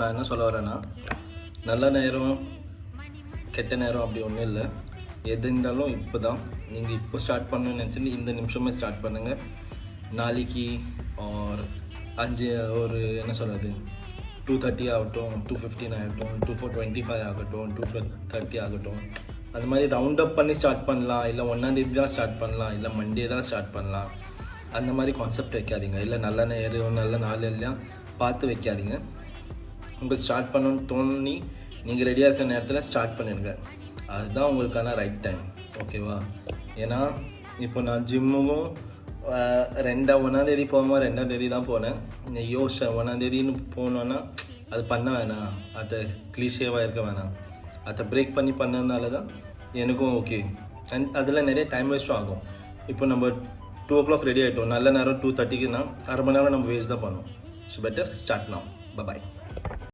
நான் என்ன சொல்ல வரேன்னா, நல்ல நேரம் கெட்ட நேரம் அப்படி ஒன்றும் இல்லை. எது இருந்தாலும் இப்போ தான். நீங்கள் இப்போ ஸ்டார்ட் பண்ணணும்னு நினச்சிட்டு இந்த நிமிஷமே ஸ்டார்ட் பண்ணுங்கள். நாளைக்கு ஒரு என்ன சொல்கிறது 2:30 ஆகட்டும், 2:15 ஆகட்டும், 2:25 ஆகட்டும், 2:30 ஆகட்டும், அது மாதிரி ரவுண்ட் அப் பண்ணி ஸ்டார்ட் பண்ணலாம். இல்லை 1ஆம் தேதி தான் ஸ்டார்ட் பண்ணலாம், இல்லை மண்டே தான் ஸ்டார்ட் பண்ணலாம். அந்த மாதிரி கான்செப்ட் வைக்காதீங்க. இல்லை நல்ல நேரம் நல்ல நாள் எல்லாம் பார்த்து வைக்காதீங்க. உங்களுக்கு ஸ்டார்ட் பண்ணணும்னு தோணி நீங்கள் ரெடியாக இருக்கிற நேரத்தில் ஸ்டார்ட் பண்ணிடுங்க. அதுதான் உங்களுக்கான ரைட் டைம். ஓகேவா? ஏன்னா இப்போ நான் ஜிம்முக்கும் 1ஆம் தேதி போகும்போது 2ஆம் தேதி தான் போனேன். யோசிச்சேன் 1ஆம் தேதின்னு போனோன்னா அது பண்ண வேணாம், அதை கிளீஷேவாக இருக்க வேணாம், அதை பிரேக் பண்ணி பண்ணதுனால தான் எனக்கும் ஓகே. அண்ட் அதில் நிறைய டைம் வேஸ்ட்டும் ஆகும். இப்போ நம்ம 2 o'clock ரெடி ஆகிட்டோம், நல்ல நேரம் 2:30க்குன்னா 1/2 மணி நேரம் நம்ம வேஸ்ட் தான் பண்ணோம். So better start now. By.